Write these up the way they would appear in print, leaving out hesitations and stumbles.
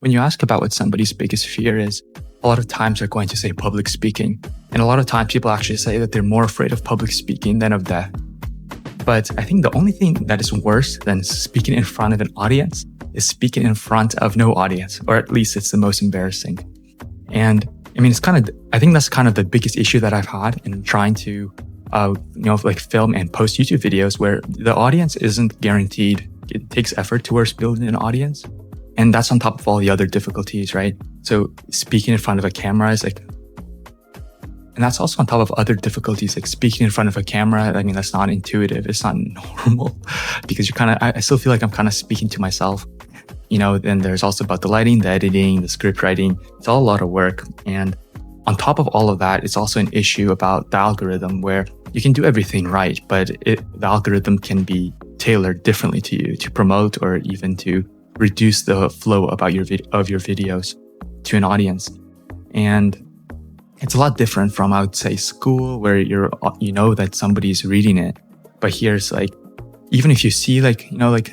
when you ask about what somebody's biggest fear is, a lot of times they're going to say public speaking. And a lot of times people actually say that they're more afraid of public speaking than of death. But I think the only thing that is worse than speaking in front of an audience is speaking in front of no audience, or at least it's the most embarrassing. And I mean, I think that's kind of the biggest issue that I've had in trying to, film and post YouTube videos where the audience isn't guaranteed. It takes effort towards building an audience. And that's on top of all the other difficulties, right? So speaking in front of a camera is and that's also on top of other difficulties, like speaking in front of a camera. I mean, that's not intuitive. It's not normal because I still feel like I'm kind of speaking to myself, then there's also about the lighting, the editing, the script writing. It's all a lot of work. And on top of all of that, it's also an issue about the algorithm where you can do everything right, but the algorithm can be tailored differently to you to promote or even to reduce the flow about your videos to an audience. And it's a lot different from, I would say, school where that somebody's reading it. But here's even if you see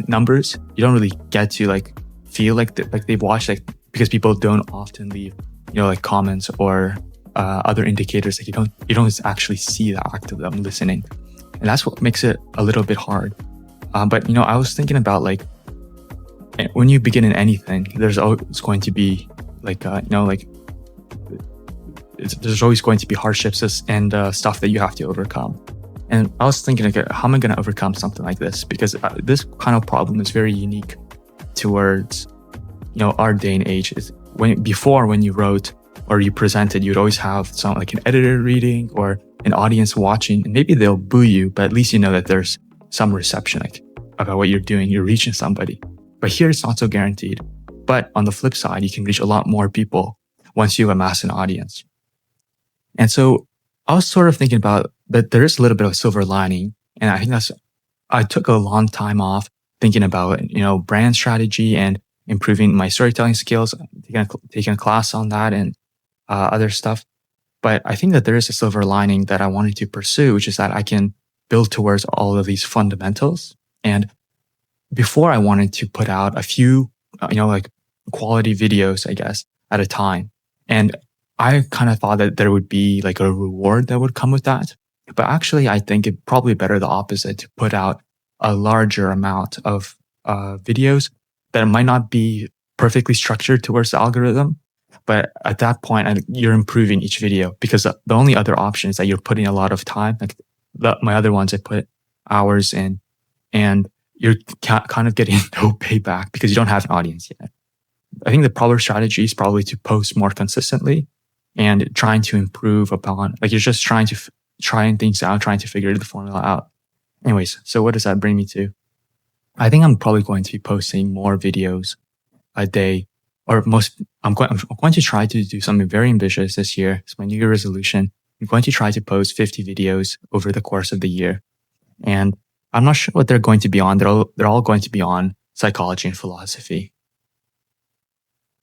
numbers, you don't really get to feel like they've watched, because people don't often leave comments or other indicators. You don't actually see the act of them listening, and that's what makes it a little bit hard. But I was thinking about when you begin in anything, there's always going to be there's always going to be hardships and stuff that you have to overcome. And I was thinking, how am I going to overcome something like this? Because this kind of problem is very unique towards our day and age. When you wrote or you presented, you'd always have an editor reading or an audience watching, and maybe they'll boo you, but at least you know that there's some reception about what you're doing. You're reaching somebody. But here it's not so guaranteed. But on the flip side, you can reach a lot more people once you amass an audience. And so I was sort of thinking about that there is a little bit of a silver lining. And I think I took a long time off thinking about, brand strategy and improving my storytelling skills, taking a class on that and other stuff. But I think that there is a silver lining that I wanted to pursue, which is that I can build towards all of these fundamentals. And before I wanted to put out a few, quality videos, I guess, at a time. And I kind of thought that there would be a reward that would come with that. But actually, I think it's probably better the opposite, to put out a larger amount of videos that might not be perfectly structured towards the algorithm. But at that point, you're improving each video, because the only other option is that you're putting a lot of time. My other ones, I put hours in, and you're kind of getting no payback because you don't have an audience yet. I think the proper strategy is probably to post more consistently and trying to improve upon, you're just trying things out, trying to figure the formula out. Anyways, so what does that bring me to? I think I'm probably going to be posting more videos a day, or I'm going to try to do something very ambitious this year. It's my New Year resolution. I'm going to try to post 50 videos over the course of the year. And I'm not sure what they're going to be on. They're all going to be on psychology and philosophy.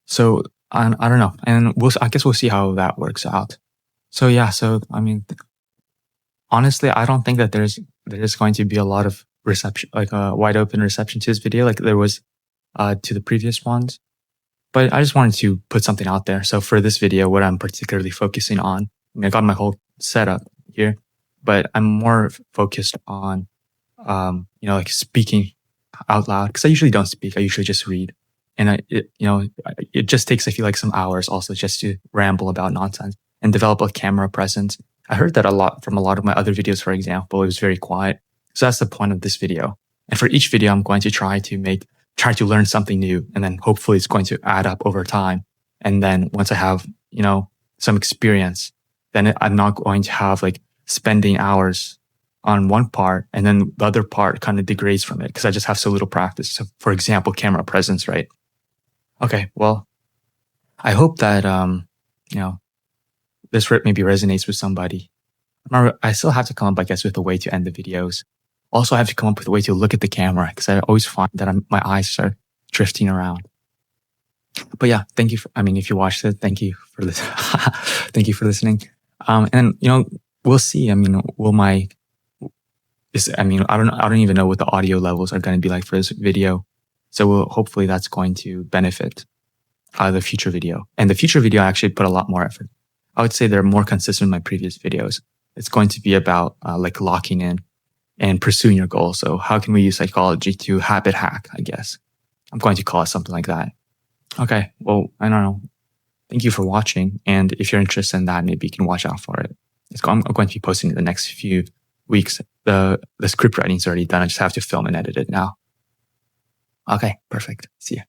So I don't know. And I guess we'll see how that works out. So yeah, I mean, honestly, I don't think that there's going to be a lot of reception, a wide open reception to this video like there was to the previous ones. But I just wanted to put something out there. So for this video, what I'm particularly focusing on, I got my whole setup here, but I'm more focused on, speaking out loud, because I usually don't speak. I usually just read. And it just takes, I feel some hours also just to ramble about nonsense and develop a camera presence. I heard that a lot from a lot of my other videos, for example. It was very quiet. So that's the point of this video. And for each video, I'm going to try to learn something new. And then hopefully it's going to add up over time. And then once I have, some experience, then I'm not going to have spending hours on one part and then the other part kind of degrades from it because I just have so little practice. So for example, camera presence, right? Okay, well, I hope that, this maybe resonates with somebody. Remember, I still have to come up, I guess, with a way to end the videos. Also, I have to come up with a way to look at the camera because I always find that my eyes are drifting around. But yeah, thank you. If you watched it, thank you for this. Thank you for listening. And we'll see. I don't even know what the audio levels are going to be like for this video. So hopefully that's going to benefit. the future video. And the future video, I actually put a lot more effort. I would say they're more consistent with my previous videos. It's going to be about like locking in and pursuing your goals. So how can we use psychology to habit hack, I guess? I'm going to call it something like that. Okay, well, I don't know. Thank you for watching. And if you're interested in that, maybe you can watch out for it. I'm going to be posting it the next few weeks. The script writing's already done. I just have to film and edit it now. Okay, perfect. See ya.